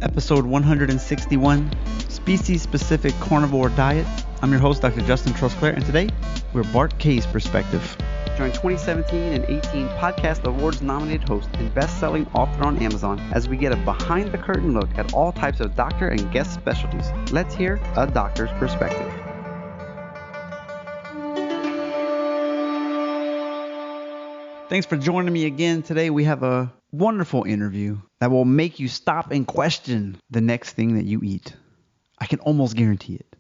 Episode 161, Species-Specific Carnivore Diet. I'm your host, Dr. Justin Trosclair, and today we're Bart Kay's perspective. During 2017 and 18 Podcast Awards nominated host and best-selling author on Amazon, as we get a behind-the-curtain look at all types of doctor and guest specialties. Let's hear a doctor's perspective. Thanks for joining me again. Today we have a wonderful interview that will make you stop and question the next thing that you eat. I can almost guarantee it.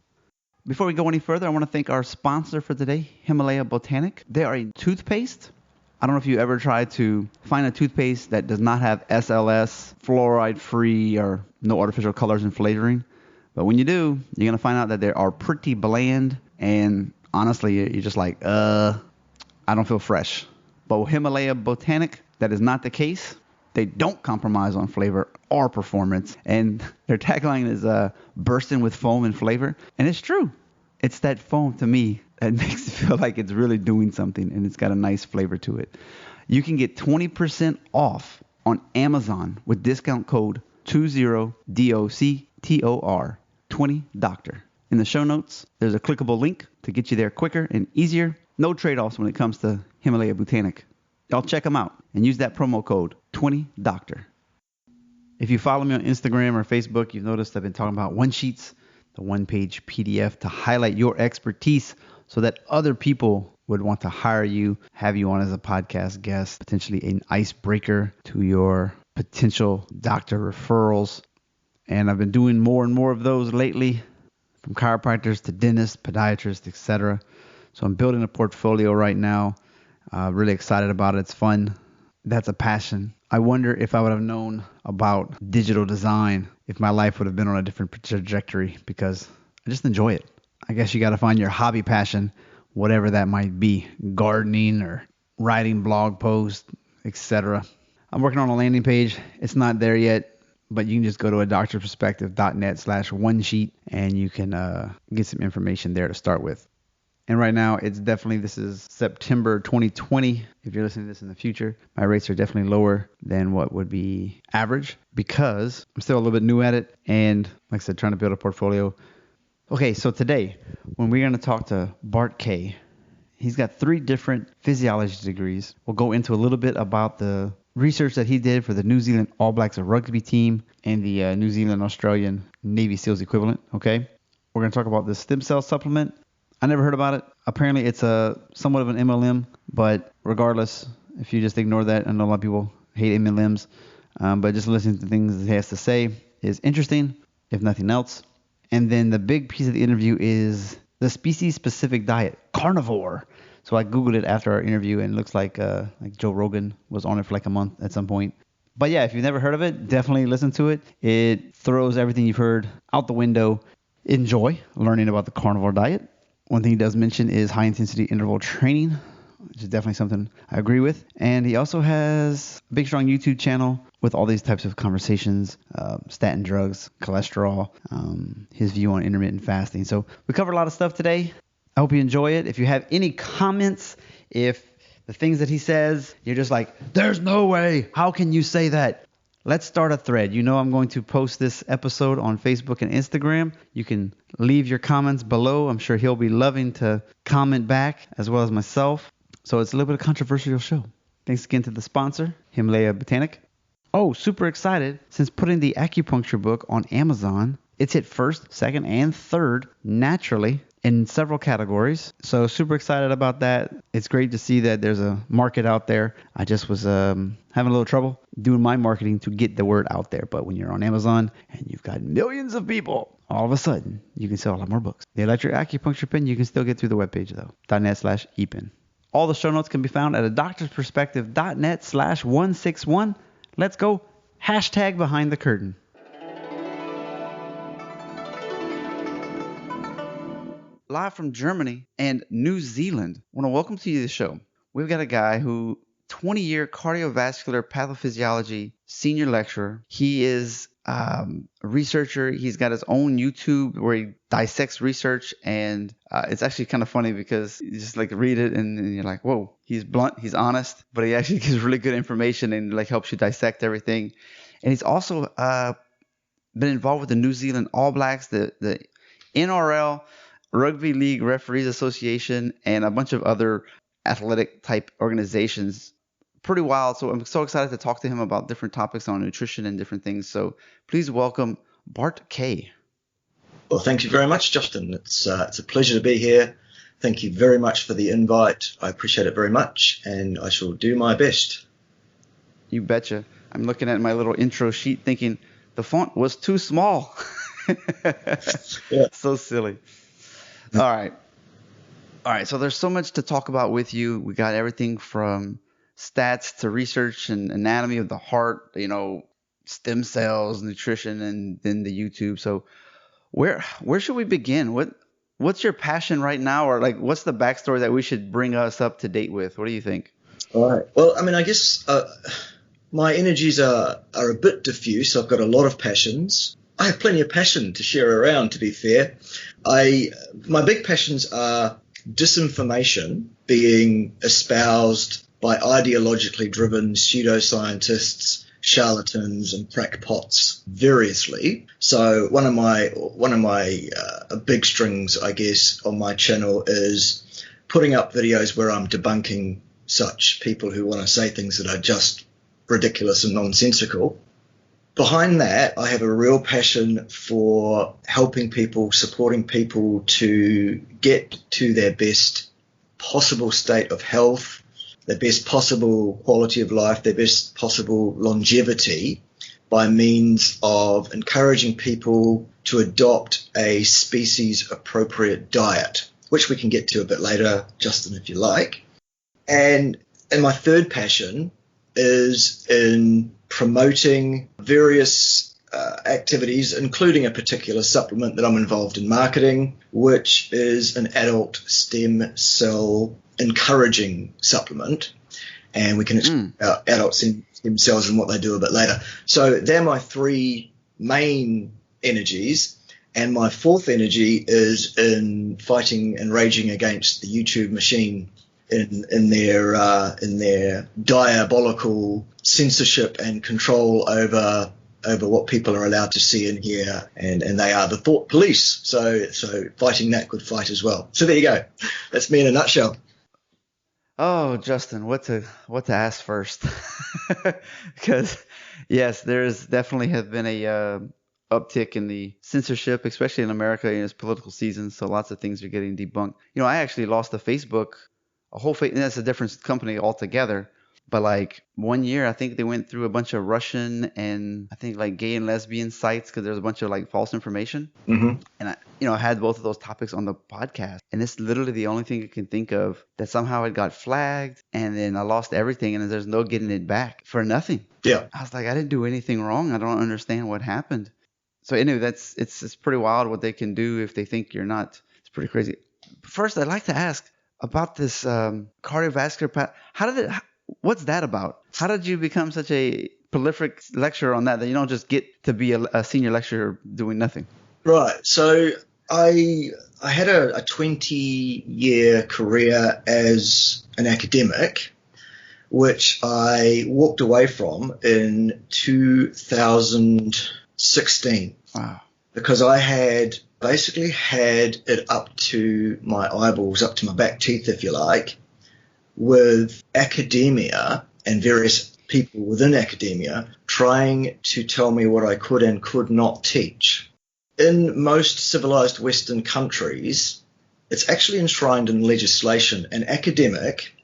Before we go any further, I want to thank our sponsor for today, Himalaya Botanic. They are a toothpaste. I don't know if you ever tried to find a toothpaste that does not have SLS, fluoride-free, or no artificial colors and flavoring. But when you do, you're going to find out that they are pretty bland, and honestly, you're just like, I don't feel fresh. But with Himalaya Botanic, that is not the case. They don't compromise on flavor or performance. And their tagline is bursting with foam and flavor. And it's true. It's that foam to me that makes it feel like it's really doing something and it's got a nice flavor to it. You can get 20% off on Amazon with discount code 20DOCTOR, 20Doctor. In the show notes, there's a clickable link to get you there quicker and easier. No trade-offs when it comes to Himalaya Botanic. Y'all check them out and use that promo code 20Doctor. If you follow me on Instagram or Facebook, you've noticed I've been talking about one sheets, the one-page PDF to highlight your expertise so that other people would want to hire you, have you on as a podcast guest, potentially an icebreaker to your potential doctor referrals. And I've been doing more and more of those lately, from chiropractors to dentists, podiatrists, etc. So I'm building a portfolio right now. Really excited about it. It's fun. That's a passion. I wonder if I would have known about digital design, if my life would have been on a different trajectory, because I just enjoy it. I guess you got to find your hobby passion, whatever that might be, gardening or writing blog posts, etc. I'm working on a landing page. It's not there yet, but you can just go to adoctorperspective.net/one-sheet and you can get some information there to start with. And right now, this is September 2020. If you're listening to this in the future, my rates are definitely lower than what would be average because I'm still a little bit new at it. And like I said, trying to build a portfolio. Okay, so today, when we're going to talk to Bart Kay, he's got 3 different physiology degrees. We'll go into a little bit about the research that he did for the New Zealand All Blacks rugby team and the New Zealand Australian Navy SEALs equivalent. Okay, we're going to talk about the stem cell supplement. I never heard about it. Apparently, it's somewhat of an MLM, but regardless, if you just ignore that, I know a lot of people hate MLMs, but just listening to things he has to say is interesting, if nothing else. And then the big piece of the interview is the species-specific diet, carnivore. So I Googled it after our interview, and it looks like Joe Rogan was on it for like a month at some point. But yeah, if you've never heard of it, definitely listen to it. It throws everything you've heard out the window. Enjoy learning about the carnivore diet. One thing he does mention is high-intensity interval training, which is definitely something I agree with. And he also has a big, strong YouTube channel with all these types of conversations, statin drugs, cholesterol, his view on intermittent fasting. So we covered a lot of stuff today. I hope you enjoy it. If you have any comments, if the things that he says, you're just like, there's no way, how can you say that? Let's start a thread. You know I'm going to post this episode on Facebook and Instagram. You can leave your comments below. I'm sure he'll be loving to comment back as well as myself. So it's a little bit of a controversial show. Thanks again to the sponsor, Himalaya Botanic. Oh, super excited. Since putting the acupuncture book on Amazon, it's hit 1st, 2nd, and 3rd naturally in several categories. So super excited about that. It's great to see that there's a market out there. I just was having a little trouble doing my marketing to get the word out there. But when you're on Amazon and you've got millions of people, all of a sudden you can sell a lot more books. The electric acupuncture pen, you can still get through the webpage though, .net/epen. All the show notes can be found at adoctorperspective.net/161. Let's go. #behind the curtain. Live from Germany and New Zealand, I want to welcome to you the show. We've got a guy who 20-year cardiovascular pathophysiology senior lecturer. He is a researcher. He's got his own YouTube where he dissects research, and it's actually kind of funny because you just like read it and you're like, whoa, he's blunt, he's honest, but he actually gives really good information and like helps you dissect everything. And he's also been involved with the New Zealand All Blacks, the NRL, Rugby League Referees Association, and a bunch of other athletic type organizations. Pretty wild. So I'm so excited to talk to him about different topics on nutrition and different things. So please welcome Bart Kay. Well, thank you very much, Justin. It's a pleasure to be here. Thank you very much for the invite. I appreciate it very much, and I shall do my best. You betcha. I'm looking at my little intro sheet thinking the font was too small. Yeah. So silly. All right. So there's so much to talk about with you. We got everything from stats to research and anatomy of the heart, stem cells, nutrition, and then the YouTube. So where should we begin? What's your passion right now, or like what's the backstory that we should bring us up to date with? What do you think? All right. Well, I mean, I guess my energies are a bit diffuse. I've got a lot of passions. I have plenty of passion to share around, to be fair. My big passions are disinformation, being espoused by ideologically driven pseudoscientists, charlatans, and crackpots variously. So one of my big strings, I guess, on my channel is putting up videos where I'm debunking such people who want to say things that are just ridiculous and nonsensical. Behind that, I have a real passion for helping people, supporting people to get to their best possible state of health, their best possible quality of life, their best possible longevity by means of encouraging people to adopt a species-appropriate diet, which we can get to a bit later, Justin, if you like. And my third passion is in promoting various activities, including a particular supplement that I'm involved in marketing, which is an adult stem cell encouraging supplement. And we can explain about adult stem cells and what they do a bit later. So they're my three main energies. And my fourth energy is in fighting and raging against the YouTube machine in their diabolical censorship and control over what people are allowed to see and hear, and they are the thought police. So fighting that good fight as well. So there you go. That's me in a nutshell. Oh, Justin, what to ask first? Because yes, there's definitely have been a uptick in the censorship, especially in America in its political season. So lots of things are getting debunked. I actually lost a Facebook. And that's a different company altogether. But like 1 year, I think they went through a bunch of Russian and I think like gay and lesbian sites because there's a bunch of like false information. Mm-hmm. And I had both of those topics on the podcast. And it's literally the only thing I can think of that somehow it got flagged and then I lost everything and there's no getting it back for nothing. Yeah. I was like, I didn't do anything wrong. I don't understand what happened. So anyway, it's pretty wild what they can do if they think you're not. It's pretty crazy. First, I'd like to ask about this cardiovascular path. What's that about? How did you become such a prolific lecturer on that you don't just get to be a senior lecturer doing nothing? Right. So I had a 20-year career as an academic, which I walked away from in 2016. Wow. Because I had basically had it up to my eyeballs, up to my back teeth, if you like, with academia and various people within academia trying to tell me what I could and could not teach. In most civilized Western countries, it's actually enshrined in legislation. An academic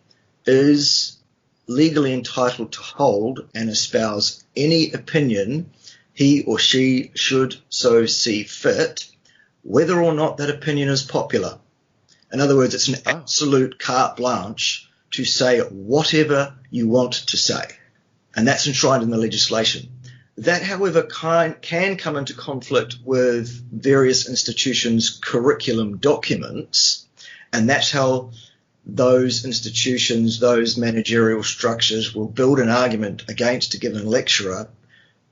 is legally entitled to hold and espouse any opinion he or she should so see fit, whether or not that opinion is popular. In other words, it's an absolute carte blanche to say whatever you want to say. And that's enshrined in the legislation. That, however, can come into conflict with various institutions' curriculum documents, and that's how those institutions, those managerial structures will build an argument against a given lecturer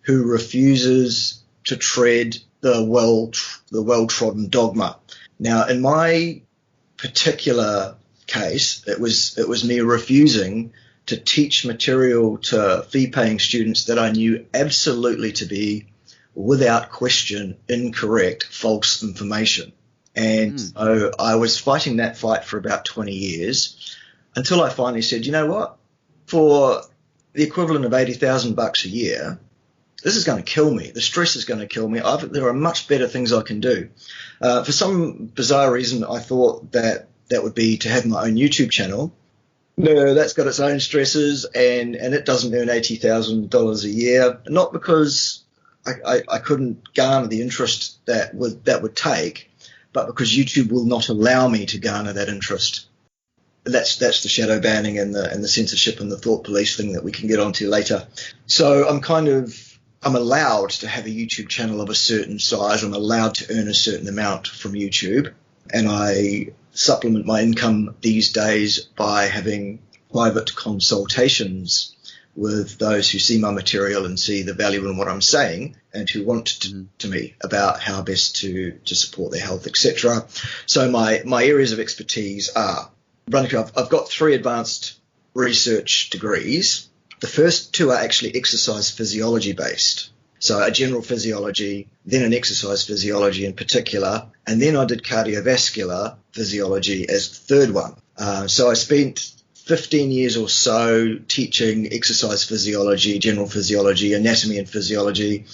who refuses to tread the well-trodden dogma. Now, in my particular case, it was me refusing to teach material to fee-paying students that I knew absolutely to be without question, incorrect, false information. And so I was fighting that fight for about 20 years until I finally said, you know what, for the equivalent of $80,000 a year, this is going to kill me. The stress is going to kill me. There are much better things I can do. For some bizarre reason, I thought that would be to have my own YouTube channel. No, that's got its own stresses, and it doesn't earn $80,000 a year. Not because I couldn't garner the interest that would take, but because YouTube will not allow me to garner that interest. That's the shadow banning and the censorship and the thought police thing that we can get onto later. So I'm allowed to have a YouTube channel of a certain size. I'm allowed to earn a certain amount from YouTube, and I supplement my income these days by having private consultations with those who see my material and see the value in what I'm saying, and who want to me about how best to support their health, etc. So my areas of expertise are I've got 3 advanced research degrees. The first 2 are actually exercise physiology based. So a general physiology, then an exercise physiology in particular, and then I did cardiovascular physiology as the third one. So I spent 15 years or so teaching exercise physiology, general physiology, anatomy and physiology.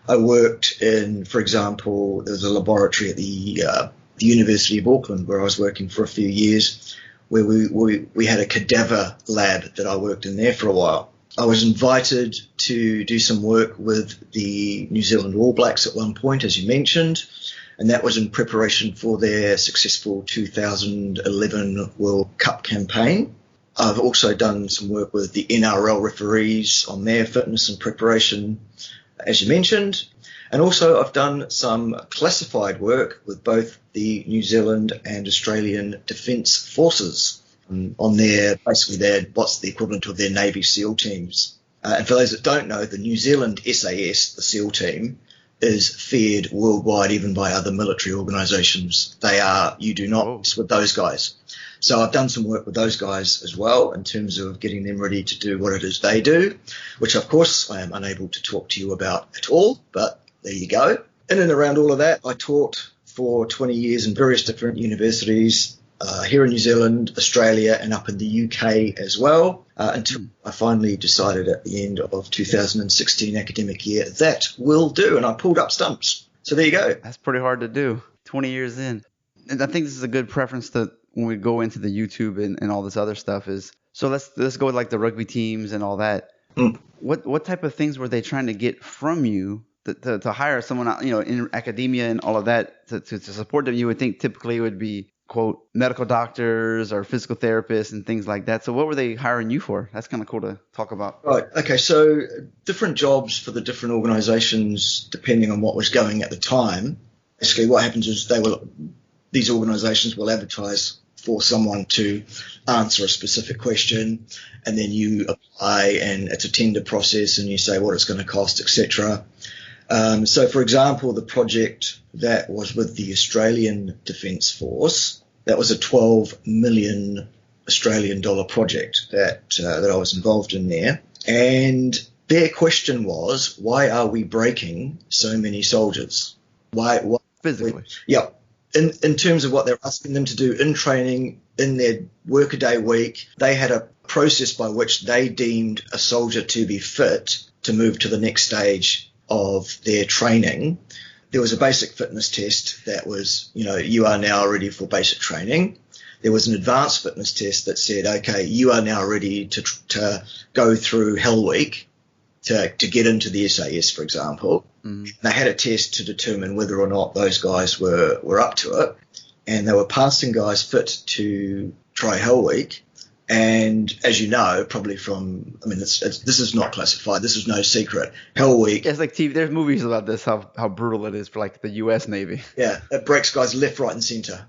I worked in, for example, there was a laboratory at the University of Auckland where I was working for a few years, where we had a cadaver lab that I worked in there for a while. I was invited to do some work with the New Zealand All Blacks at one point, as you mentioned, and that was in preparation for their successful 2011 World Cup campaign. I've also done some work with the NRL referees on their fitness and preparation, as you mentioned. And also I've done some classified work with both the New Zealand and Australian Defence Forces on what's the equivalent of their Navy SEAL teams. And for those that don't know, the New Zealand SAS, the SEAL team, is feared worldwide even by other military organisations. You do not mess with those guys. So I've done some work with those guys as well in terms of getting them ready to do what it is they do, which of course I am unable to talk to you about at all, but there you go. In and around all of that, I taught for 20 years in various different universities here in New Zealand, Australia, and up in the UK as well, until I finally decided at the end of 2016 academic year that will do, and I pulled up stumps. So there you go. That's pretty hard to do, 20 years in. And I think this is a good preference to when we go into the YouTube and all this other stuff is, so let's go with like the rugby teams and all that. What type of things were they trying to get from you to hire someone, in academia and all of that to support them? You would think typically it would be, quote, medical doctors or physical therapists and things like that. So what were they hiring you for? That's kind of cool to talk about. Right. Okay. So different jobs for the different organizations, depending on what was going at the time. Basically what happens is these organizations will advertise for someone to answer a specific question, and then you apply, and it's a tender process, and you say what it's going to cost, etc. So, for example, the project that was with the Australian Defence Force, that was a 12 million Australian dollar project that I was involved in there, and their question was, why are we breaking so many soldiers? Why physically? Yeah. In terms of what they're asking them to do in training, in their workaday week, they had a process by which they deemed a soldier to be fit to move to the next stage of their training. There was a basic fitness test that was, you are now ready for basic training. There was an advanced fitness test that said, okay, you are now ready to go through Hell Week to get into the SAS, for example. They had a test to determine whether or not those guys were up to it, and they were passing guys fit to try Hell Week. And as you know, probably this is not classified. This is no secret. Hell Week. It's like TV. There's movies about this, how brutal it is for like the U.S. Navy. Yeah, it breaks guys left, right, and center.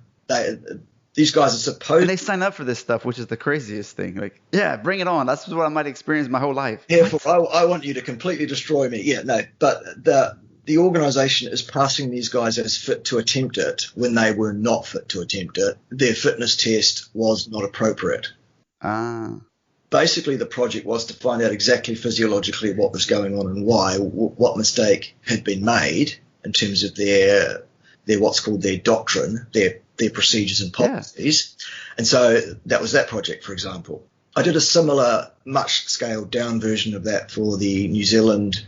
These guys are supposed. And they sign up for this stuff, which is the craziest thing. Like, yeah, bring it on. That's what I might experience my whole life. I want you to completely destroy me. Yeah, no, but the organization is passing these guys as fit to attempt it when they were not fit to attempt it. Their fitness test was not appropriate. Basically, the project was to find out exactly physiologically what was going on and why, what mistake had been made in terms of their what's called their doctrine, their procedures and policies. Yeah. And so that was that project, for example. I did a similar, much scaled down version of that for the New Zealand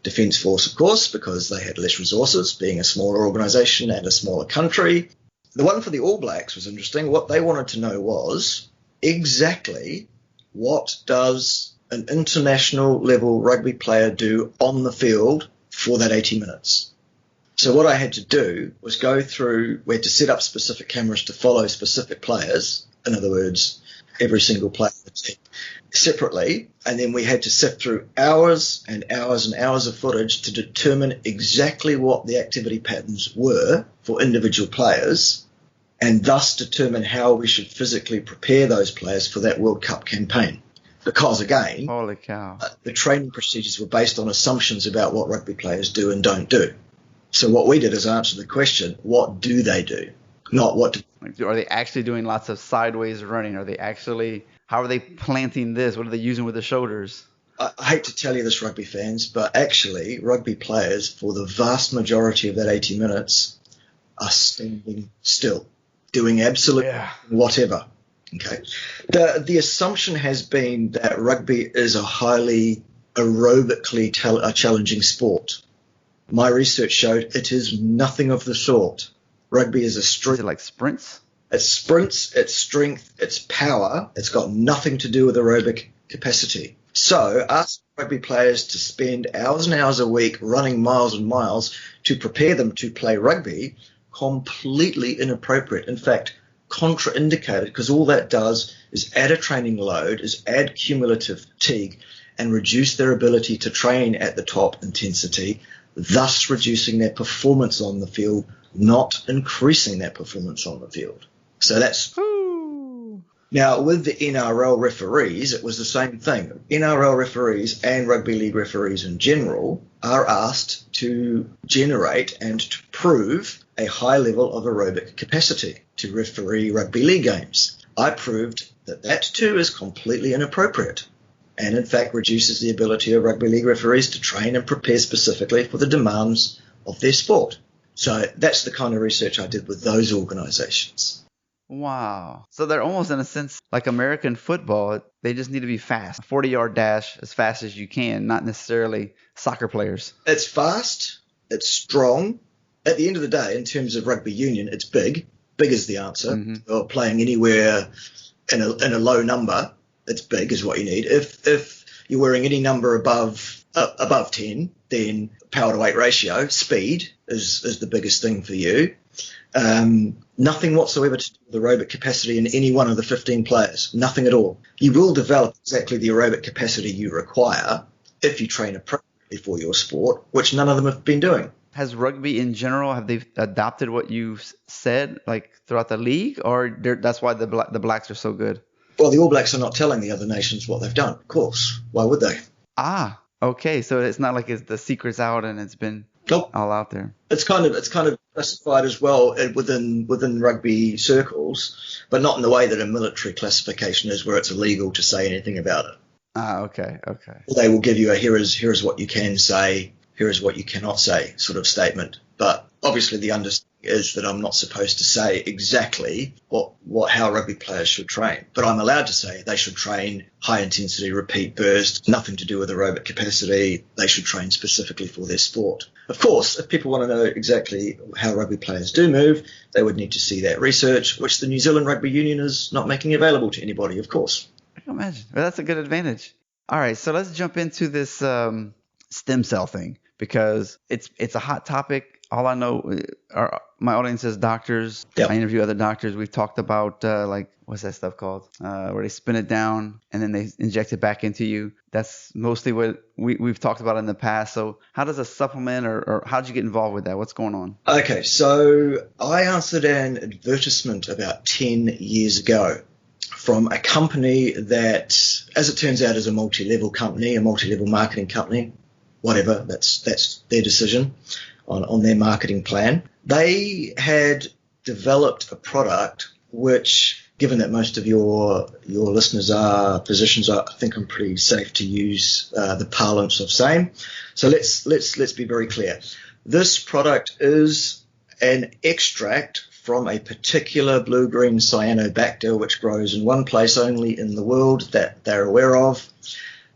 Defence Force, of course, because they had less resources, being a smaller organisation and a smaller country. The one for the All Blacks was interesting. What they wanted to know was exactly what does an international level rugby player do on the field for that 80 minutes. So what I had to do was go through, we had to set up specific cameras to follow specific players. In other words, every single player separately, and then we had to sift through hours and hours and hours of footage to determine exactly what the activity patterns were for individual players, and thus determine how we should physically prepare those players for that World Cup campaign. Because, again, holy cow, the training procedures were based on assumptions about what rugby players do and don't do. So what we did is answer the question, what do they do? Not what do. Are they actually doing lots of sideways running? Are they actually, how are they planting this? What are they using with the shoulders? I hate to tell you this, rugby fans, but actually rugby players, for the vast majority of that 80 minutes, are standing still, doing absolutely whatever. Okay. The assumption has been that rugby is a highly aerobically challenging sport. My research showed it is nothing of the sort. Rugby is a sprint. Is it like sprints? It's sprints, it's strength, it's power. It's got nothing to do with aerobic capacity. So ask rugby players to spend hours and hours a week running miles and miles to prepare them to play rugby, completely inappropriate. In fact, contraindicated, because all that does is add a training load, is add cumulative fatigue, and reduce their ability to train at the top intensity, thus reducing their performance on the field, not increasing their performance on the field. So that's... Ooh. Now, with the NRL referees, it was the same thing. NRL referees and rugby league referees in general are asked to generate and to prove a high level of aerobic capacity to referee rugby league games. I proved that that too is completely inappropriate, and in fact reduces the ability of rugby league referees to train and prepare specifically for the demands of their sport. So that's the kind of research I did with those organisations. Wow. So they're almost, in a sense, like American football. They just need to be fast. A 40-yard dash as fast as you can, not necessarily soccer players. It's fast. It's strong. At the end of the day, in terms of rugby union, it's big. Big is the answer. Mm-hmm. Or playing anywhere in a low number, it's big is what you need. If you're wearing any number above 10, then power to weight ratio, speed is the biggest thing for you. Nothing whatsoever to do with aerobic capacity in any one of the 15 players. Nothing at all. You will develop exactly the aerobic capacity you require if you train appropriately for your sport, which none of them have been doing. Has rugby in general, have they adopted what you said, like throughout the league, or that's why the Blacks are so good? Well, the All Blacks are not telling the other nations what they've done, of course. Why would they? Ah, okay. So it's not like the secret's out and it's been all out there. It's kind of classified as well within rugby circles, but not in the way that a military classification is, where it's illegal to say anything about it. Ah, okay. They will give you a here is what you can say, here is what you cannot say sort of statement. But obviously the understanding is that I'm not supposed to say exactly how rugby players should train. But I'm allowed to say they should train high intensity repeat burst, nothing to do with aerobic capacity. They should train specifically for their sport. Of course, if people want to know exactly how rugby players do move, they would need to see that research, which the New Zealand Rugby Union is not making available to anybody, of course. I can imagine. Well, that's a good advantage. All right, so let's jump into this stem cell thing, because it's a hot topic. All I know, my audience is doctors. Yep. I interview other doctors. We've talked about what's that stuff called? Where they spin it down and then they inject it back into you. That's mostly what we've talked about in the past. So how does a supplement or how did you get involved with that? What's going on? Okay, so I answered an advertisement about 10 years ago from a company that, as it turns out, is a multi-level company, a multi-level marketing company. Whatever, that's their decision on their marketing plan. They had developed a product which given that most of your listeners are physicians, I think I'm pretty safe to use the parlance of same. So let's be very clear. This product is an extract from a particular blue-green cyanobacter which grows in one place only in the world that they're aware of.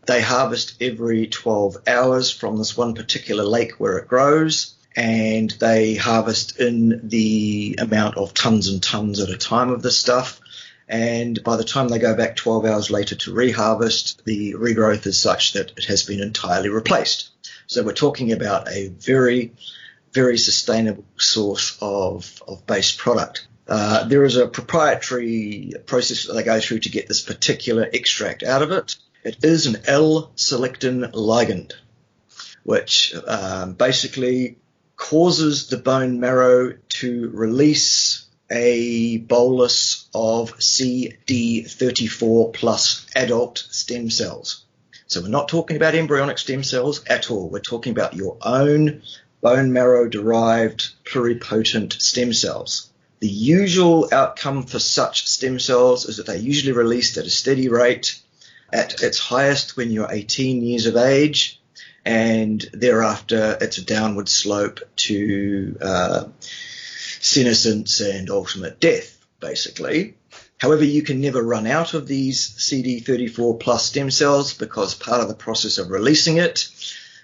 They harvest every 12 hours from this one particular lake where it grows, and they harvest in the amount of tons and tons at a time of this stuff. And by the time they go back 12 hours later to reharvest, the regrowth is such that it has been entirely replaced. So we're talking about a very, very sustainable source of base product. There is a proprietary process that they go through to get this particular extract out of it. It is an L-selectin ligand, which basically causes the bone marrow to release a bolus of CD34 plus adult stem cells. So we're not talking about embryonic stem cells at all. We're talking about your own bone marrow-derived pluripotent stem cells. The usual outcome for such stem cells is that they're usually released at a steady rate, at its highest when you're 18 years of age, and thereafter it's a downward slope to senescence and ultimate death, basically. However, you can never run out of these CD34 plus stem cells because part of the process of releasing it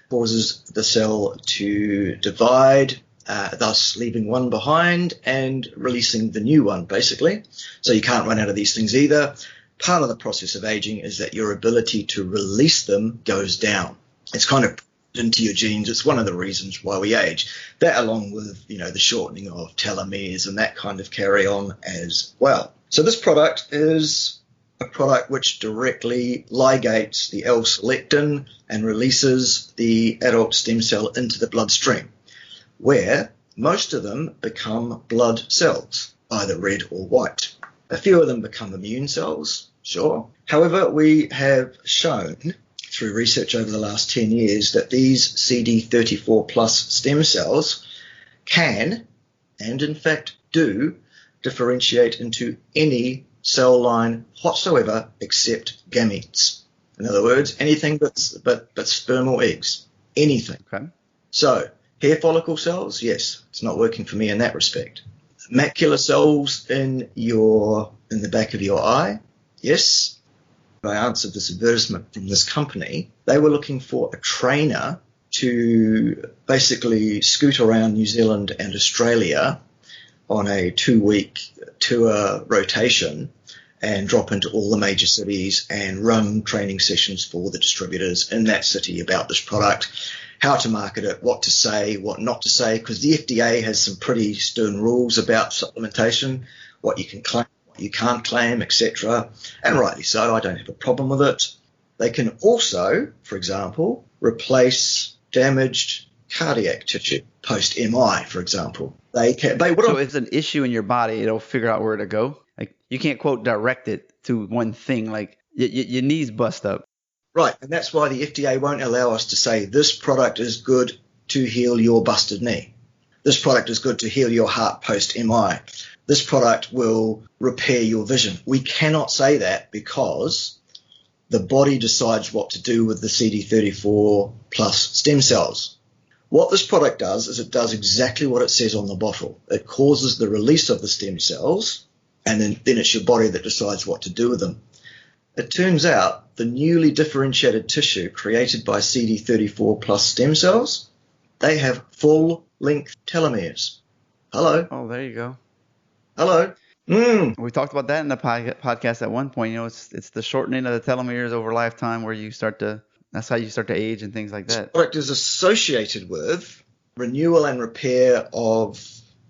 causes the cell to divide, thus leaving one behind and releasing the new one, basically. So you can't run out of these things either. Part of the process of aging is that your ability to release them goes down. It's kind of into your genes. It's one of the reasons why we age. That, along with, the shortening of telomeres and that kind of carry on as well. So this product is a product which directly ligates the L-selectin and releases the adult stem cell into the bloodstream, where most of them become blood cells, either red or white. A few of them become immune cells, sure. However, we have shown through research over the last 10 years that these CD34 plus stem cells can, and in fact do, differentiate into any cell line whatsoever except gametes. In other words, anything but sperm or eggs. Anything. Okay. So, hair follicle cells, yes, it's not working for me in that respect. Macular cells in the back of your eye, yes. I answered this advertisement from this company. They were looking for a trainer to basically scoot around New Zealand and Australia on a 2-week tour rotation and drop into all the major cities and run training sessions for the distributors in that city about this product, how to market it, what to say, what not to say, because the FDA has some pretty stern rules about supplementation, what you can claim, what you can't claim, etc. And rightly so, I don't have a problem with it. They can also, for example, replace damaged cardiac tissue post-MI, for example. So if it's an issue in your body, it'll figure out where to go. Like, you can't, quote, direct it to one thing. Like, your knees bust up. Right, and that's why the FDA won't allow us to say this product is good to heal your busted knee. This product is good to heal your heart post-MI. This product will repair your vision. We cannot say that because the body decides what to do with the CD34 plus stem cells. What this product does is it does exactly what it says on the bottle. It causes the release of the stem cells, and then it's your body that decides what to do with them. It turns out the newly differentiated tissue created by CD34 plus stem cells, they have full-length telomeres. Hello. Oh, there you go. Hello. We talked about that in the podcast at one point. It's the shortening of the telomeres over lifetime where that's how you start to age and things like that. This product is associated with renewal and repair of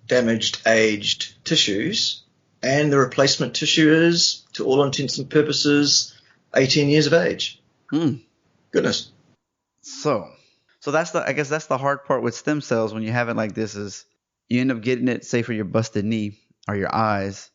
damaged, aged tissues, and the replacement tissue is, to all intents and purposes, 18 years of age. Goodness. So I guess that's the hard part with stem cells when you have it like this is you end up getting it, say, for your busted knee or your eyes,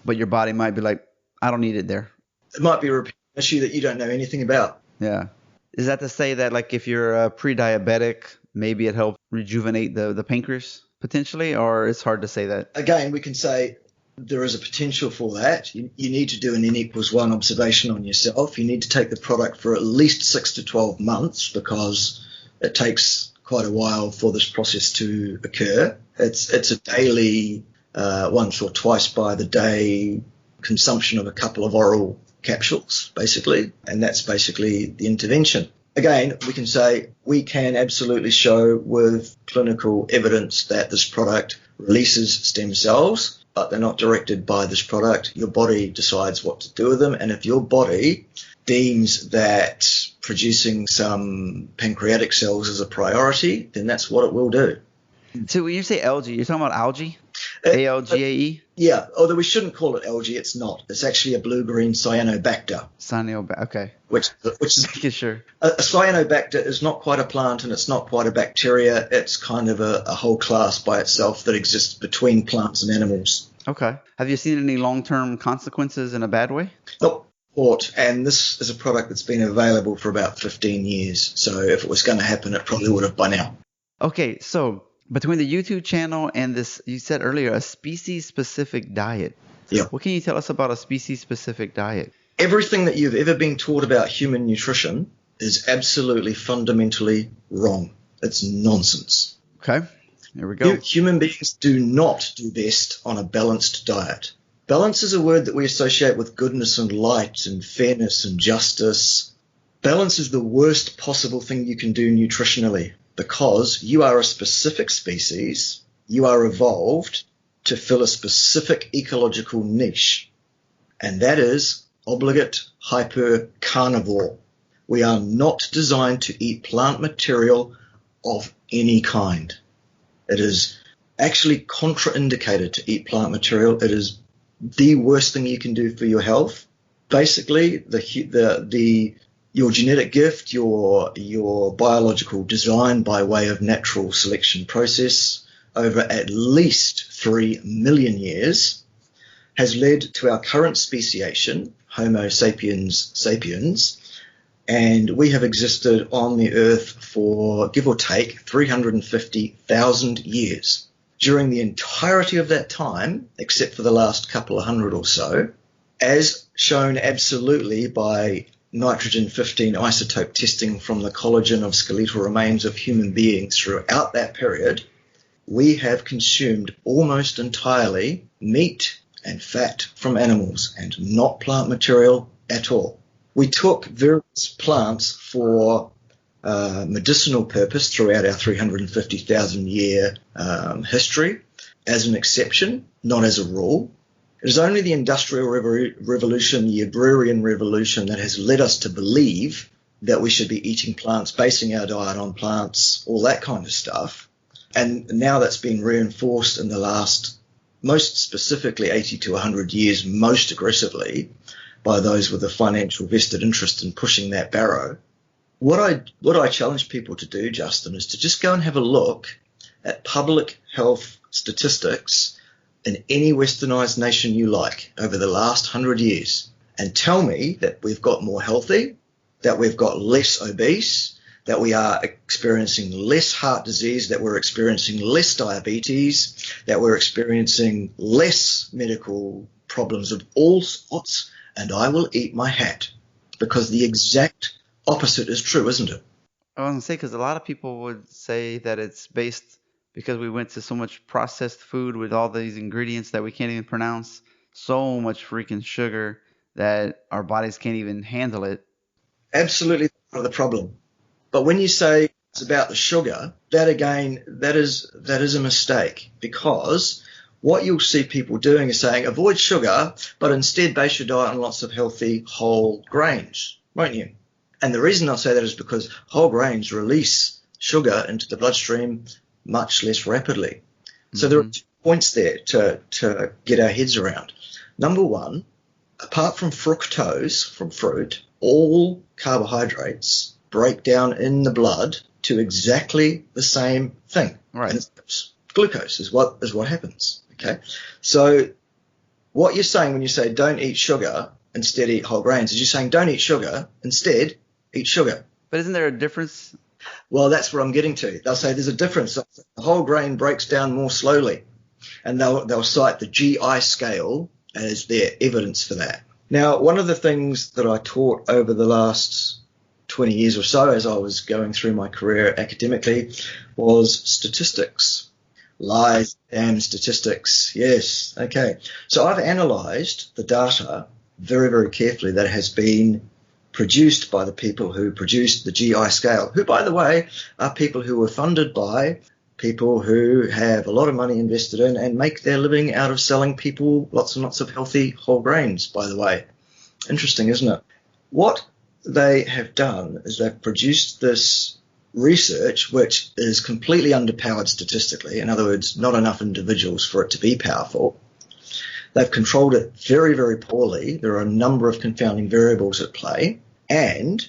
but your body might be like, I don't need it there. It might be a repair issue that you don't know anything about. Yeah. Is that to say that, like, if you're pre-diabetic, maybe it helps rejuvenate the pancreas potentially, or it's hard to say that? Again, we can say there is a potential for that. You need to do an N=1 observation on yourself. You need to take the product for at least 6 to 12 months because it takes quite a while for this process to occur. It's a daily, once or twice by the day consumption of a couple of oral capsules, basically, and that's basically the intervention. Again, we can say we can absolutely show with clinical evidence that this product releases stem cells, but they're not directed by this product. Your body decides what to do with them, and if your body deems that producing some pancreatic cells is a priority, then that's what it will do. So when you say algae, you're talking about algae? ALGAE? Yeah, although we shouldn't call it algae, it's not. It's actually a blue-green cyanobacter. Okay. Which is making sure. A cyanobacter is not quite a plant and it's not quite a bacteria. It's kind of a whole class by itself that exists between plants and animals. Okay. Have you seen any long-term consequences in a bad way? Nope. And this is a product that's been available for about 15 years. So if it was going to happen, it probably would have by now. Okay, so between the YouTube channel and this, you said earlier, a species-specific diet. Yeah. What can you tell us about a species-specific diet? Everything that you've ever been taught about human nutrition is absolutely fundamentally wrong. It's nonsense. Okay, here we go. Human beings do not do best on a balanced diet. Balance is a word that we associate with goodness and light and fairness and justice. Balance is the worst possible thing you can do nutritionally because you are a specific species. You are evolved to fill a specific ecological niche, and that is obligate hyper carnivore. We are not designed to eat plant material of any kind. It is actually contraindicated to eat plant material. It is the worst thing you can do for your health. Basically, your genetic gift, your biological design by way of natural selection process over at least 3 million years has led to our current speciation, Homo sapiens sapiens, and we have existed on the earth for, give or take, 350,000 years. During the entirety of that time, except for the last couple of hundred or so, as shown absolutely by nitrogen-15 isotope testing from the collagen of skeletal remains of human beings throughout that period, we have consumed almost entirely meat and fat from animals and not plant material at all. We took various plants for medicinal purpose throughout our 350,000 year history as an exception, not as a rule. It is only the Industrial Revolution, the Agrarian Revolution, that has led us to believe that we should be eating plants, basing our diet on plants, all that kind of stuff. And now that's been reinforced in the last, most specifically 80 to 100 years, most aggressively by those with a financial vested interest in pushing that barrow. What I challenge people to do, Justin, is to just go and have a look at public health statistics in any westernized nation you like over the last 100 years and tell me that we've got more healthy, that we've got less obese, that we are experiencing less heart disease, that we're experiencing less diabetes, that we're experiencing less medical problems of all sorts, and I will eat my hat, because the exact opposite is true, isn't it? I was going to say, because a lot of people would say that it's based because we went to so much processed food with all these ingredients that we can't even pronounce, so much freaking sugar that our bodies can't even handle it. Absolutely part of the problem. But when you say it's about the sugar, that again, that is a mistake, because what you'll see people doing is saying avoid sugar, but instead base your diet on lots of healthy whole grains, won't you? And the reason I'll say that is because whole grains release sugar into the bloodstream much less rapidly. So there are 2 points there to get our heads around. Number one, apart from fructose from fruit, all carbohydrates break down in the blood to exactly the same thing. Right. And glucose is what happens. Okay. So what you're saying when you say don't eat sugar, instead eat whole grains, is you're saying don't eat sugar, instead eat sugar. But isn't there a difference? Well, that's where I'm getting to. They'll say there's a difference. The whole grain breaks down more slowly. and they'll cite the GI scale as their evidence for that. Now, one of the things that I taught over the last 20 years or so as I was going through my career academically was statistics. Lies and statistics. Yes. Okay. So I've analysed the data very, very carefully that has been produced by the people who produced the GI scale, who, by the way, are people who were funded by people who have a lot of money invested in and make their living out of selling people lots and lots of healthy whole grains, by the way. Interesting, isn't it? What they have done is they've produced this research which is completely underpowered statistically. In other words, not enough individuals for it to be powerful. They've controlled it very, very poorly. There are a number of confounding variables at play. And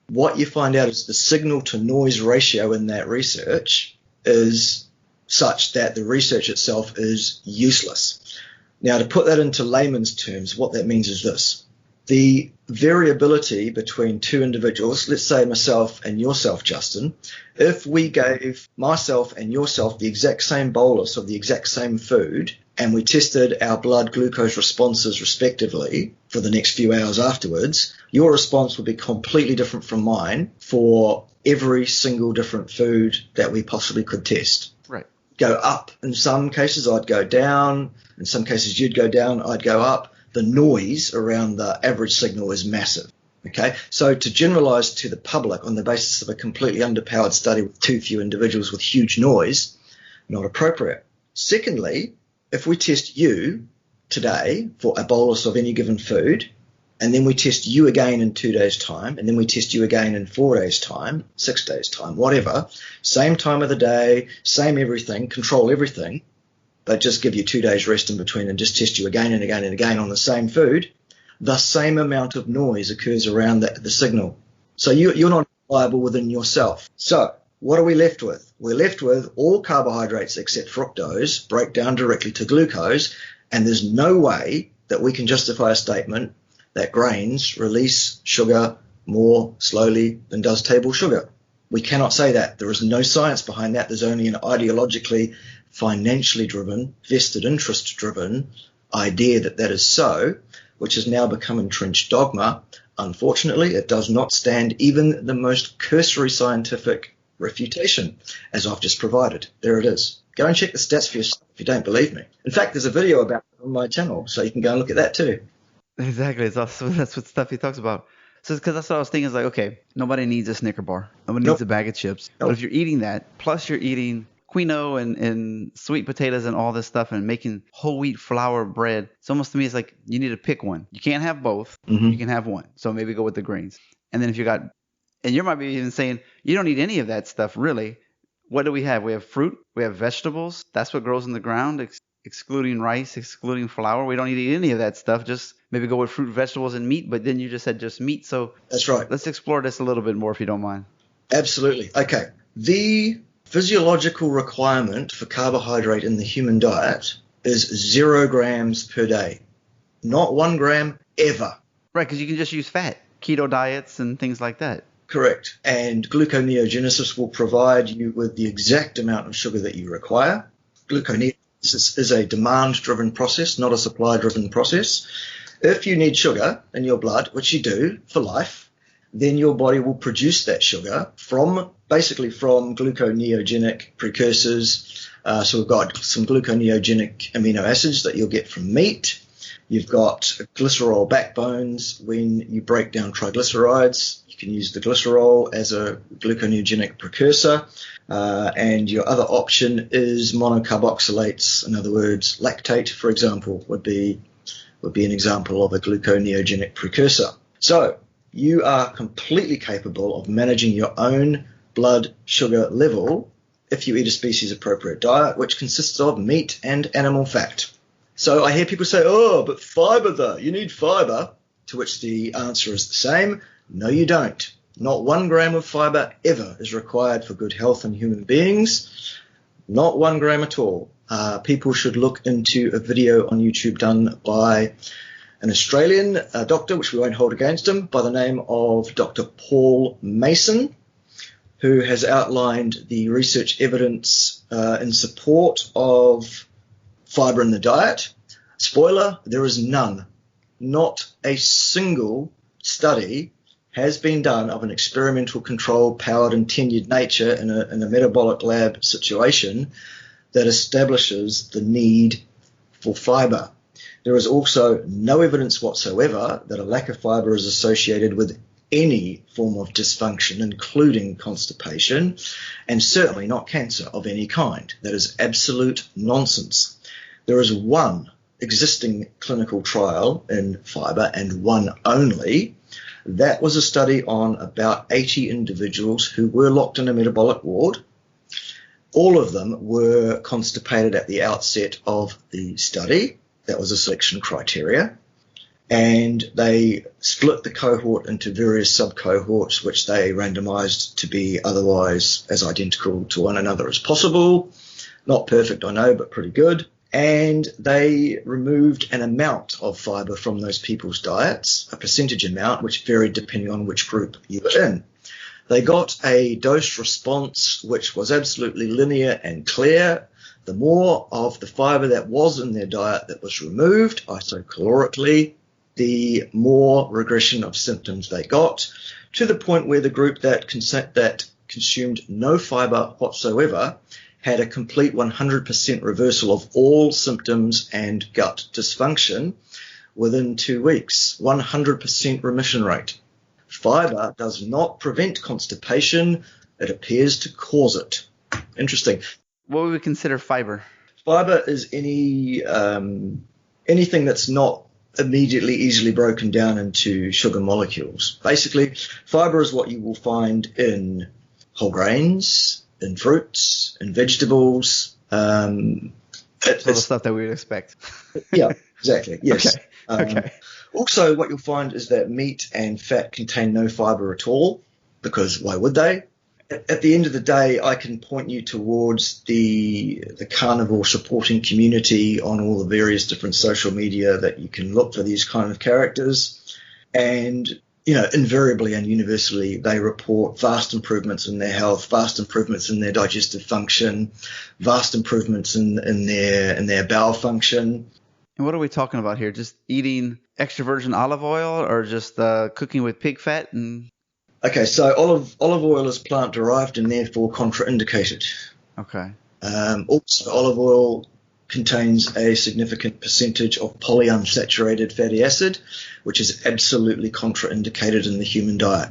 what you find out is the signal to noise ratio in that research is such that the research itself is useless. Now, to put that into layman's terms, what that means is this. The variability between two individuals, let's say myself and yourself, Justin, if we gave myself and yourself the exact same bolus of the exact same food and we tested our blood glucose responses respectively for the next few hours afterwards, your response would be completely different from mine for every single different food that we possibly could test. Right. Go up. In some cases, I'd go down. In some cases, you'd go down, I'd go up. The noise around the average signal is massive. Okay, so to generalize to the public on the basis of a completely underpowered study with too few individuals with huge noise, not appropriate. Secondly, if we test you today for a bolus of any given food, and then we test you again in 2 days' time, and then we test you again in 4 days' time, 6 days' time, whatever, same time of the day, same everything, control everything, but just give you 2 days rest in between and just test you again and again and again on the same food, the same amount of noise occurs around the signal. So you're not reliable within yourself. So what are we left with? We're left with all carbohydrates except fructose break down directly to glucose, and there's no way that we can justify a statement that grains release sugar more slowly than does table sugar. We cannot say that. There is no science behind that. There's only an ideologically, financially driven, vested interest driven idea that that is so, which has now become entrenched dogma. Unfortunately, it does not stand even the most cursory scientific refutation, as I've just provided. There it is. Go and check the stats for yourself if you don't believe me. In fact, there's a video about it on my channel, so you can go and look at that too. Exactly. That's what stuff he talks about. So because that's what I was thinking is like, okay, nobody needs a Snicker bar. Nobody needs a bag of chips. But if you're eating that, plus you're eating quinoa and sweet potatoes and all this stuff and making whole wheat flour bread, it's almost to me it's like you need to pick one. You can't have both. Mm-hmm. You can have one. So maybe go with the grains. And then if you got, and you might be even saying you don't need any of that stuff really. What do we have? We have fruit. We have vegetables. That's what grows in the ground, excluding rice, excluding flour. We don't need to eat any of that stuff. Just maybe go with fruit, vegetables, and meat. But then you just said just meat. So that's right. Let's explore this a little bit more if you don't mind. Absolutely. Okay. The physiological requirement for carbohydrate in the human diet is 0 grams per day. Not 1 gram ever. Right, because you can just use fat. Keto diets and things like that. Correct. And gluconeogenesis will provide you with the exact amount of sugar that you require. Gluconeogenesis is a demand-driven process, not a supply-driven process. If you need sugar in your blood, which you do for life, then your body will produce that sugar from gluconeogenic precursors. So we've got some gluconeogenic amino acids that you'll get from meat. You've got glycerol backbones. When you break down triglycerides, you can use the glycerol as a gluconeogenic precursor. And your other option is monocarboxylates. In other words, lactate, for example, would be an example of a gluconeogenic precursor. So you are completely capable of managing your own blood sugar level if you eat a species-appropriate diet, which consists of meat and animal fat. So I hear people say, oh, but fiber though, you need fiber, to which the answer is the same. No, you don't. Not 1 gram of fiber ever is required for good health in human beings. Not 1 gram at all. People should look into a video on YouTube done by an Australian doctor, which we won't hold against him, by the name of Dr. Paul Mason, who has outlined the research evidence in support of fiber in the diet? Spoiler, there is none. Not a single study has been done of an experimental control powered and tenured nature in a metabolic lab situation that establishes the need for fiber. There is also no evidence whatsoever that a lack of fiber is associated with any form of dysfunction, including constipation, and certainly not cancer of any kind. That is absolute nonsense. There is one existing clinical trial in fiber, and one only. That was a study on about 80 individuals who were locked in a metabolic ward. All of them were constipated at the outset of the study. That was a selection criteria. And they split the cohort into various sub-cohorts, which they randomized to be otherwise as identical to one another as possible. Not perfect, I know, but pretty good. And they removed an amount of fiber from those people's diets, a percentage amount, which varied depending on which group you were in. They got a dose response which was absolutely linear and clear. The more of the fiber that was in their diet that was removed isocalorically, the more regression of symptoms they got, to the point where the group that consumed no fiber whatsoever had a complete 100% reversal of all symptoms and gut dysfunction within 2 weeks. 100% remission rate. Fiber does not prevent constipation. It appears to cause it. Interesting. What would we consider fiber? Fiber is anything that's not immediately easily broken down into sugar molecules. Basically, fiber is what you will find in whole grains, in fruits, in vegetables. It's the stuff that we would expect. Yeah, exactly. Yes. Okay. Also, what you'll find is that meat and fat contain no fiber at all, because why would they? At the end of the day, I can point you towards the carnivore supporting community on all the various different social media that you can look for these kind of characters. And, invariably and universally, they report vast improvements in their health, vast improvements in their digestive function, vast improvements in their bowel function. And what are we talking about here? Just eating extra virgin olive oil, or just cooking with pig fat? Okay, so olive oil is plant derived and therefore contraindicated. Okay. Also, olive oil contains a significant percentage of polyunsaturated fatty acid, which is absolutely contraindicated in the human diet.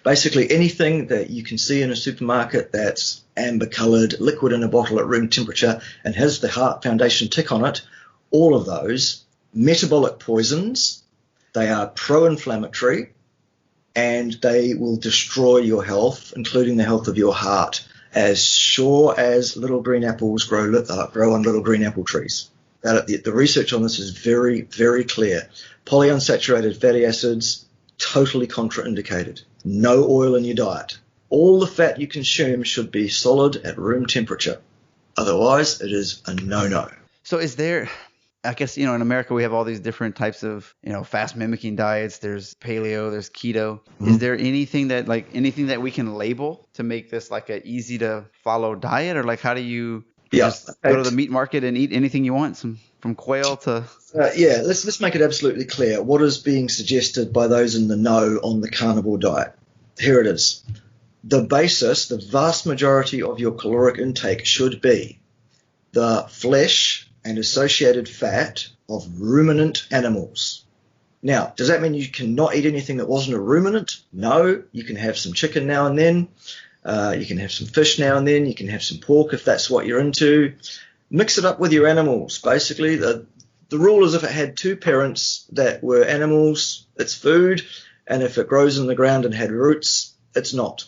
Basically, anything that you can see in a supermarket that's amber-coloured, liquid in a bottle at room temperature, and has the Heart Foundation tick on it, all of those metabolic poisons, they are pro-inflammatory, and they will destroy your health, including the health of your heart, as sure as little green apples grow on little green apple trees. The research on this is very, very clear. Polyunsaturated fatty acids, totally contraindicated. No oil in your diet. All the fat you consume should be solid at room temperature. Otherwise, it is a no-no. So is there... I guess, in America we have all these different types of, fast mimicking diets. There's paleo, there's keto. Mm-hmm. Is there anything that we can label to make this like a easy to follow diet, or like how do you just go to the meat market and eat anything you want, from quail to... Let's make it absolutely clear what is being suggested by those in the know on the carnivore diet. Here it is. The vast majority of your caloric intake should be the flesh and associated fat of ruminant animals. Now, does that mean you cannot eat anything that wasn't a ruminant? No, you can have some chicken now and then. You can have some fish now and then. You can have some pork if that's what you're into. Mix it up with your animals. Basically, the rule is if it had two parents that were animals, it's food, and if it grows in the ground and had roots, it's not.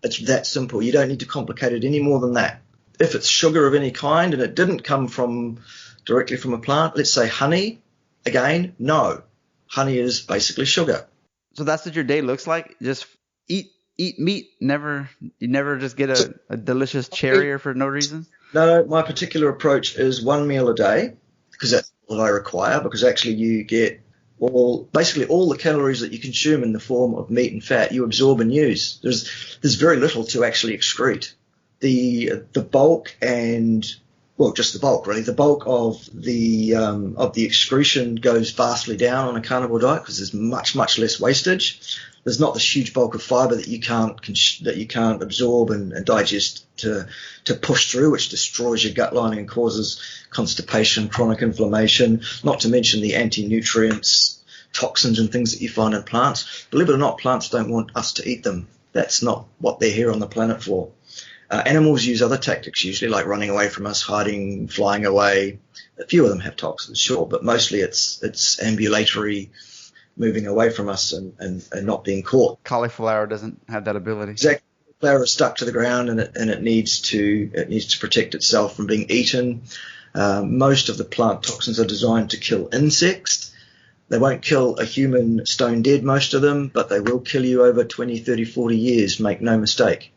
It's that simple. You don't need to complicate it any more than that. If it's sugar of any kind and it didn't come directly from a plant, let's say honey, again, no. Honey is basically sugar. So that's what your day looks like? Just eat meat? You never just get a delicious cherry for no reason? No, my particular approach is one meal a day, because that's what I require, because actually you get all the calories that you consume in the form of meat and fat you absorb and use. There's very little to actually excrete. The bulk and Well, just the bulk, really. The bulk of the excretion goes vastly down on a carnivore diet because there's much less wastage. There's not this huge bulk of fiber that you can't absorb and digest to push through, which destroys your gut lining and causes constipation, chronic inflammation. Not to mention the anti-nutrients, toxins, and things that you find in plants. Believe it or not, plants don't want us to eat them. That's not what they're here on the planet for. Animals use other tactics, usually like running away from us, hiding, flying away. A few of them have toxins, sure, but mostly it's ambulatory, moving away from us and not being caught. Cauliflower doesn't have that ability. Exactly. Cauliflower is stuck to the ground and it needs to protect itself from being eaten. Most of the plant toxins are designed to kill insects. They won't kill a human stone dead, most of them, but they will kill you over 20, 30, 40 years, make no mistake.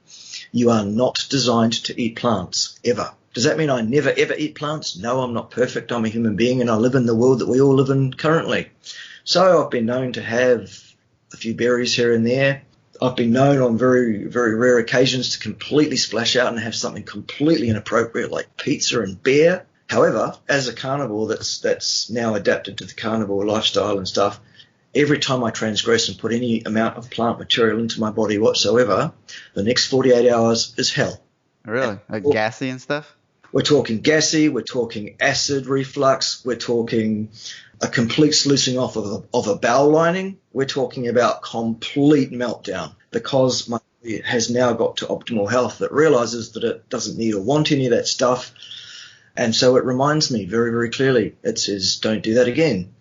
You are not designed to eat plants, ever. Does that mean I never, ever eat plants? No, I'm not perfect. I'm a human being and I live in the world that we all live in currently. So I've been known to have a few berries here and there. I've been known on very, very rare occasions to completely splash out and have something completely inappropriate like pizza and beer. However, as a carnivore that's now adapted to the carnivore lifestyle and stuff, every time I transgress and put any amount of plant material into my body whatsoever, the next 48 hours is hell. Really? Like gassy and stuff? We're talking gassy, we're talking acid reflux, we're talking a complete sluicing off of a bowel lining. We're talking about complete meltdown because my body has now got to optimal health that realizes that it doesn't need or want any of that stuff. And so it reminds me very, very clearly. It says, don't do that again.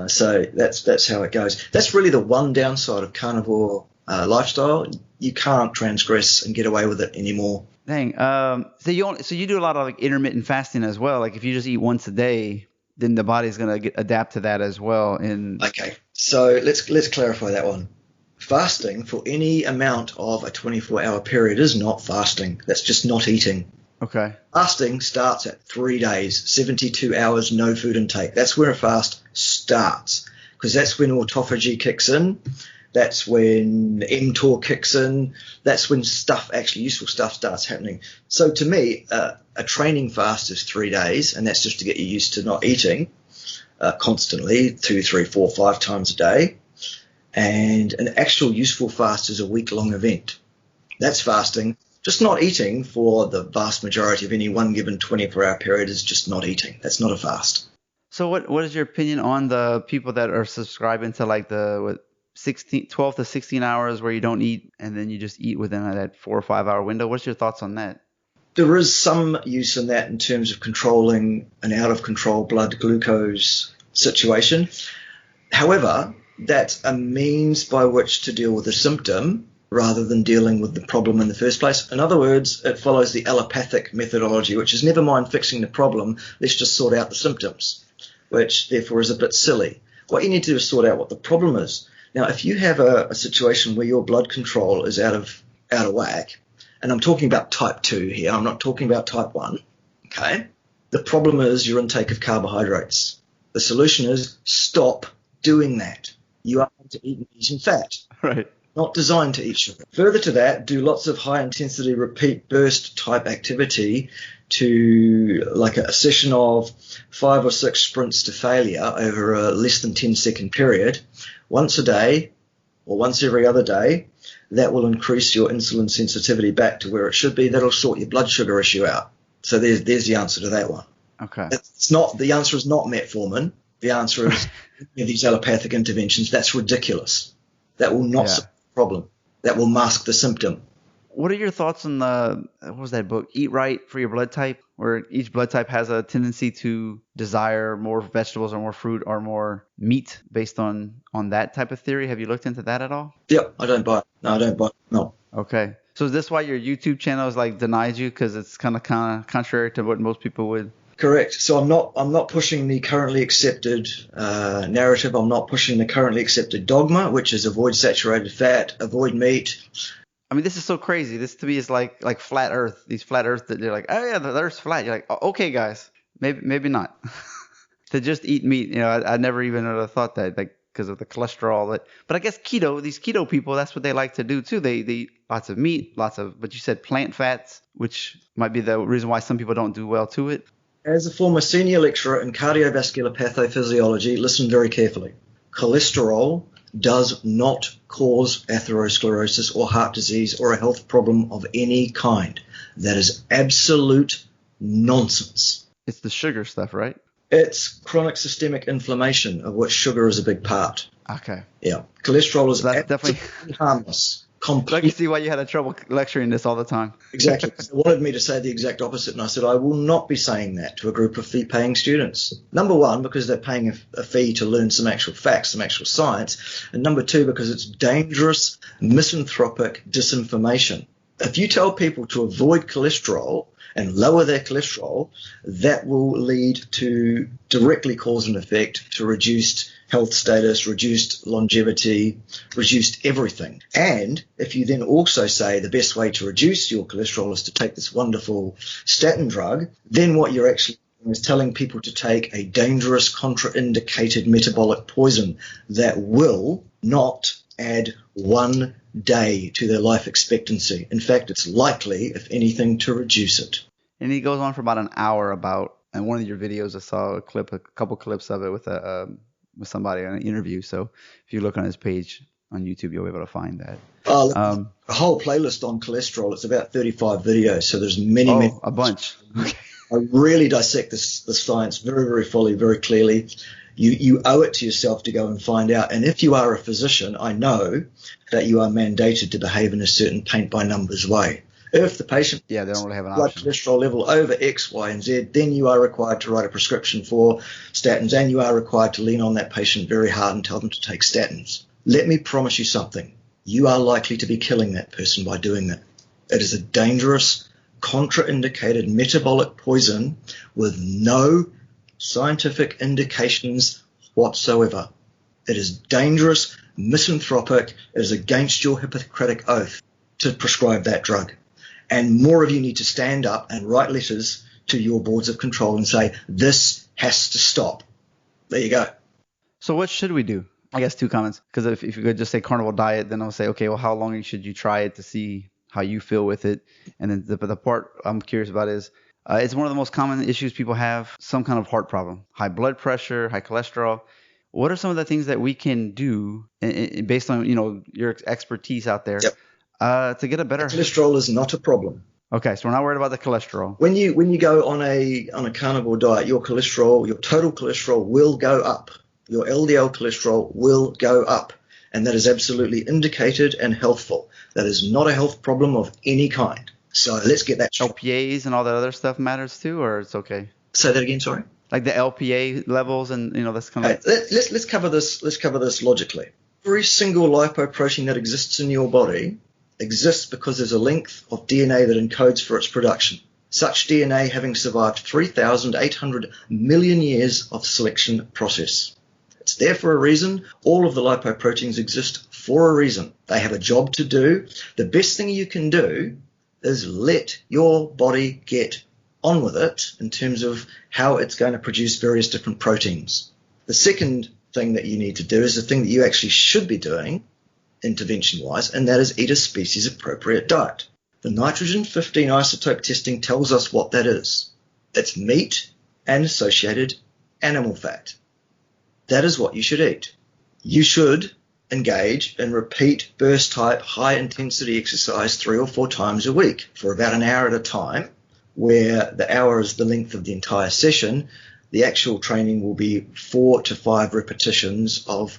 So that's how it goes. That's really the one downside of carnivore lifestyle. You can't transgress and get away with it anymore. Dang. So you do a lot of like intermittent fasting as well. Like if you just eat once a day, then the body's gonna adapt to that as well. Okay. So let's clarify that one. Fasting for any amount of a 24-hour period is not fasting. That's just not eating. Okay. Fasting starts at 3 days, 72 hours, no food intake. That's where a fast starts because that's when autophagy kicks in. That's when mTOR kicks in. That's when useful stuff starts happening. So to me, a training fast is 3 days, and that's just to get you used to not eating constantly, 2, 3, 4, 5 times a day. And an actual useful fast is a week-long event. That's fasting. Just not eating for the vast majority of any one given 24-hour period is just not eating. That's not a fast. So what is your opinion on the people that are subscribing to like the 12 to 16 hours where you don't eat and then you just eat within that 4 or 5 hour window? What's your thoughts on that? There is some use in that in terms of controlling an out of control blood glucose situation. However, that's a means by which to deal with a symptom rather than dealing with the problem in the first place. In other words, it follows the allopathic methodology, which is never mind fixing the problem, let's just sort out the symptoms, which therefore is a bit silly. What you need to do is sort out what the problem is. Now, if you have a situation where your blood control is out of whack, and I'm talking about type 2 here, I'm not talking about type 1, okay? The problem is your intake of carbohydrates. The solution is stop doing that. You are going to eat meat and fat. Right. Not designed to eat sugar. Further to that, do lots of high-intensity repeat burst type activity to like a session of 5 or 6 sprints to failure over a less than 10-second period, once a day or once every other day. That will increase your insulin sensitivity back to where it should be. That'll sort your blood sugar issue out. So there's the answer to that one. Okay. The answer is not metformin. The answer is these allopathic interventions. That's ridiculous. That will not solve the problem. That will mask the symptom. What are your thoughts on what was that book, Eat Right for Your Blood Type, where each blood type has a tendency to desire more vegetables or more fruit or more meat based on that type of theory? Have you looked into that at all? Yep, I don't buy it. No, I don't buy it. No. Okay. So is this why your YouTube channel is like denies you because it's kind of contrary to what most people would? Correct. So I'm not pushing the currently accepted narrative. I'm not pushing the currently accepted dogma, which is avoid saturated fat, avoid meat. I mean, this is so crazy. This to me is like flat Earth. These flat Earth that they're like, oh yeah, the Earth's flat. You're like, oh, okay, guys, maybe not. To just eat meat, I never even would have thought that. Like because of the cholesterol. But I guess these keto people, that's what they like to do too. They eat lots of meat, but you said plant fats, which might be the reason why some people don't do well to it. As a former senior lecturer in cardiovascular pathophysiology, listen very carefully. Cholesterol does not cause atherosclerosis or heart disease or a health problem of any kind. That is absolute nonsense. It's the sugar stuff, right? It's chronic systemic inflammation, of which sugar is a big part. Okay. Yeah. Cholesterol is That's definitely harmless. I can see why you had trouble lecturing this all the time. Exactly. They wanted me to say the exact opposite, and I said I will not be saying that to a group of fee-paying students. Number one, because they're paying a fee to learn some actual facts, some actual science, and number two, because it's dangerous, misanthropic disinformation. If you tell people to avoid cholesterol and lower their cholesterol, that will lead to directly cause and effect to reduced health status, reduced longevity, reduced everything. And if you then also say the best way to reduce your cholesterol is to take this wonderful statin drug, then what you're actually doing is telling people to take a dangerous contraindicated metabolic poison that will not add 1 day to their life expectancy. In fact, it's likely, if anything, to reduce it. And he goes on for about an hour and one of your videos, I saw a couple clips of it with somebody on an interview. So if you look on his page on YouTube, you'll be able to find that. A whole playlist on cholesterol. It's about 35 videos. So there's many. A bunch. Okay. I really dissect this science very, very fully, very clearly. You owe it to yourself to go and find out. And if you are a physician, I know that you are mandated to behave in a certain paint-by-numbers way. If the patient they don't really have an blood option. cholesterol level over X, Y, and Z, then you are required to write a prescription for statins, and you are required to lean on that patient very hard and tell them to take statins. Let me promise you something. You are likely to be killing that person by doing that. It is a dangerous, contraindicated metabolic poison with no scientific indications whatsoever. It is dangerous, misanthropic. It is against your Hippocratic oath to prescribe that drug. And more of you need to stand up and write letters to your boards of control and say, this has to stop. There you go. So what should we do? I guess 2 comments. Because if you could just say carnivore diet, then I'll say, okay, well, how long should you try it to see how you feel with it? And then the part I'm curious about is, it's one of the most common issues people have, some kind of heart problem, high blood pressure, high cholesterol. What are some of the things that we can do based on, your expertise out there? Yep. To get a better cholesterol is not a problem. Okay, so we're not worried about the cholesterol. When you go on a carnivore diet, your total cholesterol will go up. Your LDL cholesterol will go up, and that is absolutely indicated and healthful. That is not a health problem of any kind. So let's get that. LPAs and all that other stuff matters too, or it's okay? Say that again. Sorry. Like the LPA levels, and that's kind of. Let's cover this. Let's cover this logically. Every single lipoprotein that exists in your body exists because there's a length of DNA that encodes for its production. Such DNA having survived 3,800 million years of selection process. It's there for a reason. All of the lipoproteins exist for a reason. They have a job to do. The best thing you can do is let your body get on with it in terms of how it's going to produce various different proteins. The second thing that you need to do is the thing that you actually should be doing intervention-wise, and that is eat a species-appropriate diet. The nitrogen-15 isotope testing tells us what that is. It's meat and associated animal fat. That is what you should eat. You should engage in repeat burst-type high-intensity exercise 3 or 4 times a week for about an hour at a time, where the hour is the length of the entire session. The actual training will be 4 to 5 repetitions of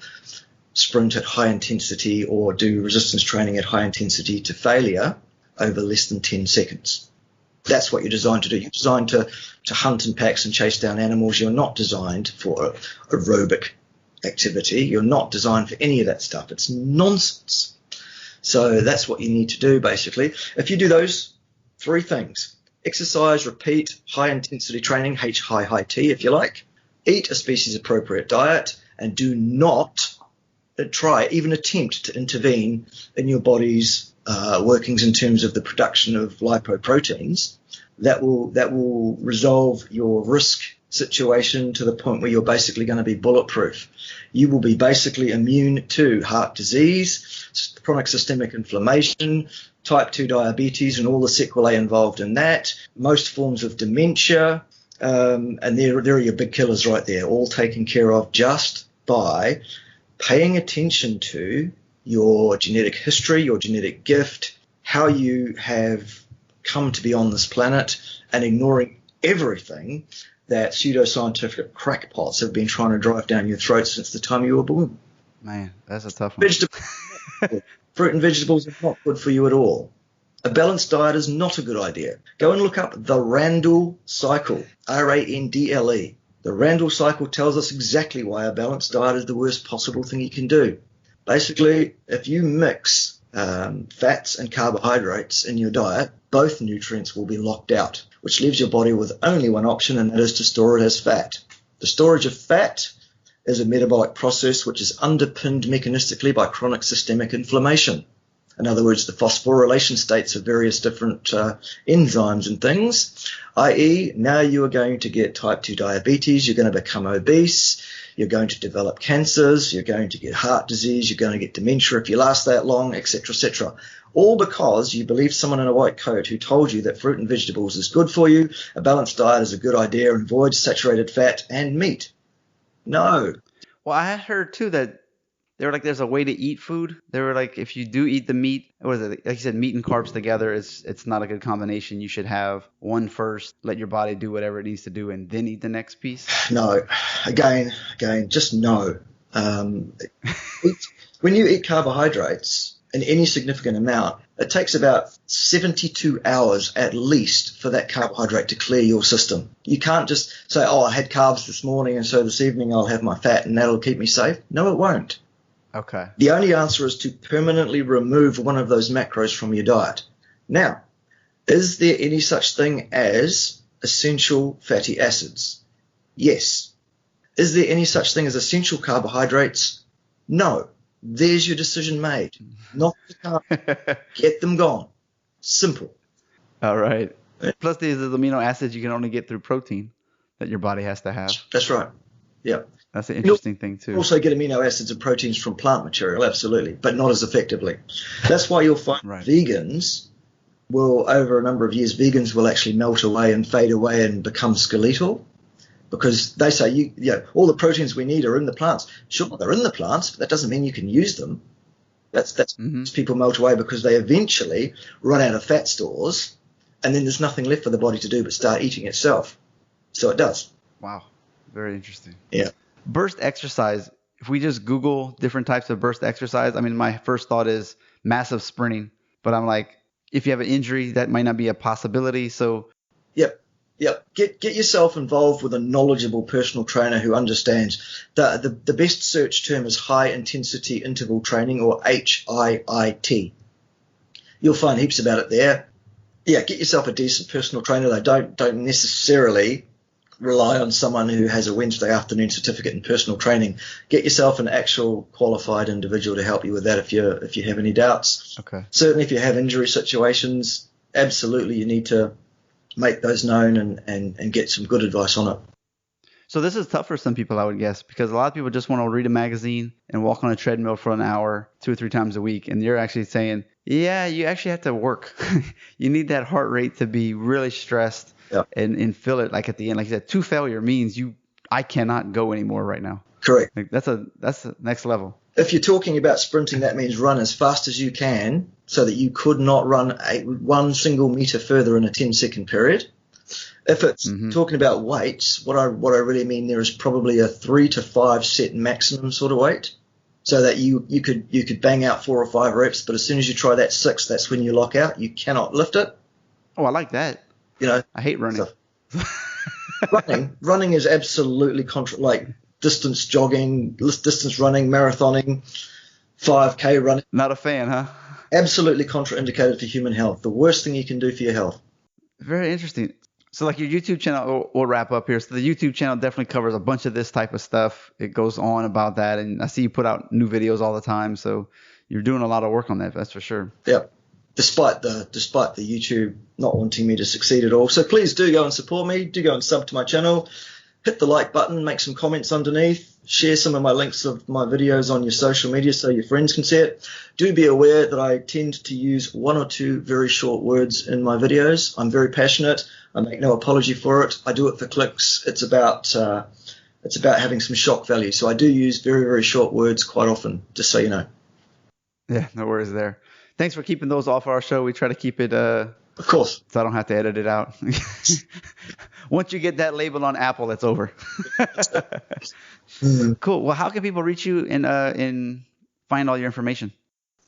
sprint at high intensity or do resistance training at high intensity to failure over less than 10 seconds. That's what you're designed to do. You're designed to hunt in packs and chase down animals. You're not designed for aerobic activity. You're not designed for any of that stuff. It's nonsense. So that's what you need to do, basically. If you do those 3 things, exercise, repeat, high intensity training, HIIT if you like, eat a species appropriate diet, and do not try, even attempt to intervene in your body's workings in terms of the production of lipoproteins, that will resolve your risk situation to the point where you're basically going to be bulletproof. You will be basically immune to heart disease, chronic systemic inflammation, type 2 diabetes and all the sequelae involved in that, most forms of dementia, and there are your big killers right there, all taken care of just by paying attention to your genetic history, your genetic gift, how you have come to be on this planet, and ignoring everything that pseudoscientific crackpots have been trying to drive down your throat since the time you were born. Man, that's a tough one. Fruit and vegetables are not good for you at all. A balanced diet is not a good idea. Go and look up the Randle cycle, R-A-N-D-L-E. The Randle cycle tells us exactly why a balanced diet is the worst possible thing you can do. Basically, if you mix fats and carbohydrates in your diet, both nutrients will be locked out, which leaves your body with only one option, and that is to store it as fat. The storage of fat is a metabolic process which is underpinned mechanistically by chronic systemic inflammation. In other words, the phosphorylation states of various different enzymes and things, i.e. now you are going to get type 2 diabetes, you're going to become obese, you're going to develop cancers, you're going to get heart disease, you're going to get dementia if you last that long, etc., etc. All because you believe someone in a white coat who told you that fruit and vegetables is good for you, a balanced diet is a good idea, and avoid saturated fat and meat. No. Well, I had heard too that they were like, there's a way to eat food. They were like, if you do eat the meat, what is it? Like you said, meat and carbs together, it's not a good combination. You should have one first, let your body do whatever it needs to do, and then eat the next piece. No. Again, just no. When you eat carbohydrates in any significant amount, it takes about 72 hours at least for that carbohydrate to clear your system. You can't just say, oh, I had carbs this morning, and so this evening I'll have my fat and that'll keep me safe. No, it won't. Okay. The only answer is to permanently remove one of those macros from your diet. Now, is there any such thing as essential fatty acids? Yes. Is there any such thing as essential carbohydrates? No. There's your decision made. Not the carb. Get them gone. Simple. All right. Plus, these are the amino acids you can only get through protein that your body has to have. That's right. Yeah. That's an interesting thing, too. You also get amino acids and proteins from plant material, absolutely, but not as effectively. That's why you'll find vegans will, over a number of years, vegans will actually melt away and fade away and become skeletal, because they say, all the proteins we need are in the plants. Sure, they're in the plants, but that doesn't mean you can use them. That's people melt away because they eventually run out of fat stores, and then there's nothing left for the body to do but start eating itself. So it does. Wow. Very interesting. Yeah. Burst exercise. If we just Google different types of burst exercise, I mean, my first thought is massive sprinting, but I'm like, if you have an injury, that might not be a possibility. So, Yep. Get yourself involved with a knowledgeable personal trainer who understands. The best search term is high intensity interval training, or HIIT. You'll find heaps about it there. Yeah, get yourself a decent personal trainer. They don't necessarily rely on someone who has a Wednesday afternoon certificate in personal training. Get yourself an actual qualified individual to help you with that if you have any doubts. Okay. Certainly if you have injury situations, absolutely you need to make those known and get some good advice on it. So this is tough for some people, I would guess, because a lot of people just want to read a magazine and walk on a treadmill for an hour 2 or 3 times a week. And you're actually saying, yeah, you actually have to work. You need that heart rate to be really stressed. Yep. And feel it like at the end, like you said, 2 failure means I cannot go anymore right now. Correct. Like that's the next level. If you're talking about sprinting, that means run as fast as you can so that you could not run one single meter further in a 10-second period. If it's talking about weights, what I really mean there is probably a 3 to 5 set maximum sort of weight, so that you could bang out 4 or 5 reps, but as soon as you try that 6th, that's when you lock out. You cannot lift it. Oh, I like that. I hate running. Running is absolutely like distance jogging, distance running, marathoning, 5K running. Not a fan, huh? Absolutely contraindicated for human health. The worst thing you can do for your health. Very interesting. So like your YouTube channel, we'll wrap up here. So the YouTube channel definitely covers a bunch of this type of stuff. It goes on about that. And I see you put out new videos all the time. So you're doing a lot of work on that. That's for sure. Yep. Despite the YouTube not wanting me to succeed at all. So please do go and support me. Do go and sub to my channel. hit the like button, make some comments underneath, share some of my links of my videos on your social media so your friends can see it. Do be aware that I tend to use 1 or 2 very short words in my videos. I'm very passionate. I make no apology for it. I do it for clicks. It's about having some shock value. So I do use very, very short words quite often, just so you know. Yeah, no worries there. Thanks for keeping those off our show. We try to keep it Of course. so I don't have to edit it out. Once you get that label on Apple, it's over. Cool. Well, how can people reach you and find all your information?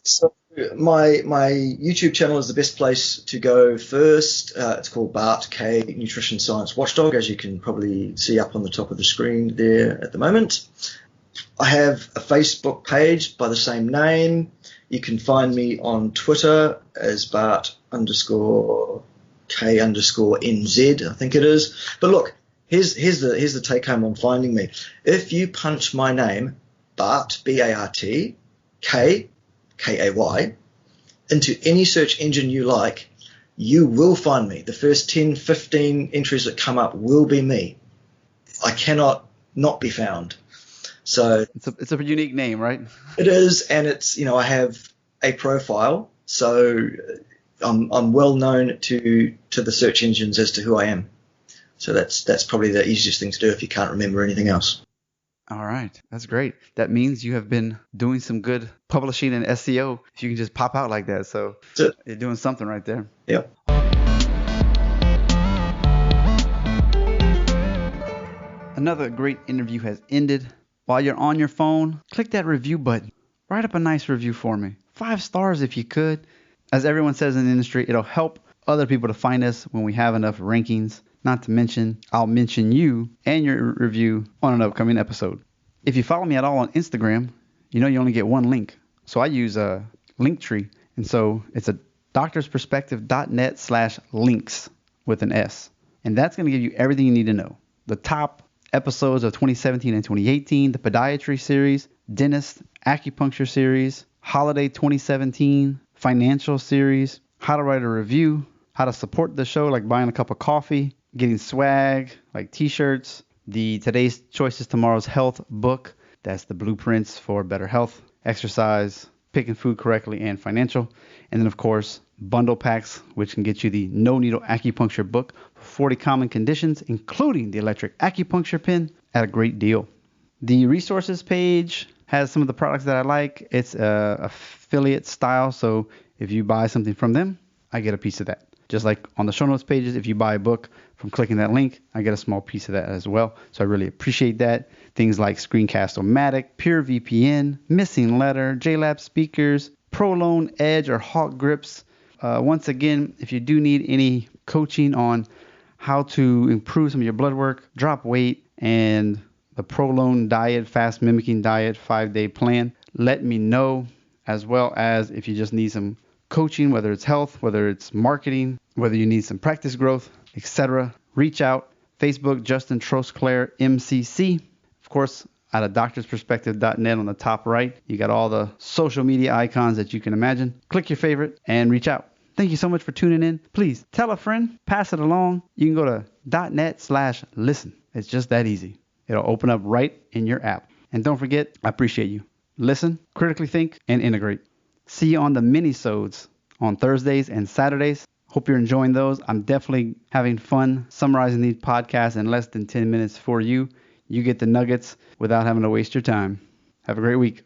So my YouTube channel is the best place to go first. It's called Bart Kay Nutrition Science Watchdog, as you can probably see up on the top of the screen there at the moment. I have a Facebook page by the same name. You can find me on Twitter as Bart_K_NZ, I think it is. But look, here's the take home on finding me. If you punch my name, Bart, B-A-R-T, K, K-A-Y, into any search engine you like, you will find me. The first 10, 15 entries that come up will be me. I cannot not be found. So it's a unique name, right? It is, and it's, I have a profile, so I'm well known to the search engines as to who I am. So that's probably the easiest thing to do if you can't remember anything else. All right, that's great. That means you have been doing some good publishing and SEO if you can just pop out like that. So you're doing something right there. Yep. Another great interview has ended. While you're on your phone, click that review button. Write up a nice review for me. 5 stars if you could. As everyone says in the industry, it'll help other people to find us when we have enough rankings. Not to mention, I'll mention you and your review on an upcoming episode. If you follow me at all on Instagram, you know you only get one link. So I use a Linktree. And so it's a doctorsperspective.net/links with an S. And that's going to give you everything you need to know. The top episodes of 2017 and 2018, the podiatry series, dentist, acupuncture series, holiday 2017, financial series, how to write a review, how to support the show like buying a cup of coffee, getting swag like t-shirts, the Today's Choices Tomorrow's Health book, that's the blueprints for better health, exercise, picking food correctly, and financial. And then of course, bundle packs, which can get you the no needle acupuncture book for 40 common conditions, including the electric acupuncture pin at a great deal. The resources page has some of the products that I like. It's affiliate style, so if you buy something from them, I get a piece of that. Just like on the show notes pages, if you buy a book from clicking that link, I get a small piece of that as well. So I really appreciate that. Things like Screencast-O-Matic, Pure VPN, Missing Letter, JLab speakers, Prolone, Edge, or Hawk grips. Once again, if you do need any coaching on how to improve some of your blood work, drop weight, and the Prolone diet, fast mimicking diet 5-day plan, let me know. As well as if you just need some coaching, whether it's health, whether it's marketing, whether you need some practice growth, etc. Reach out. Facebook, Justin Trosclair, MCC. Of course, out of doctorsperspective.net on the top right, you got all the social media icons that you can imagine. Click your favorite and reach out. Thank you so much for tuning in. Please tell a friend, pass it along. You can go to .net/listen. It's just that easy. It'll open up right in your app. And don't forget, I appreciate you. Listen, critically think, and integrate. See you on the mini-sodes on Thursdays and Saturdays. Hope you're enjoying those. I'm definitely having fun summarizing these podcasts in less than 10 minutes for you. You get the nuggets without having to waste your time. Have a great week.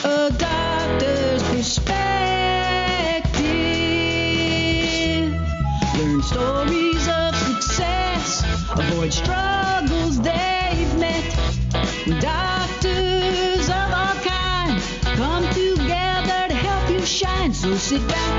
A doctor's perspective. Learn stories of success. Avoid struggles they've met. Doctors of all kinds come together to help you shine. So sit down.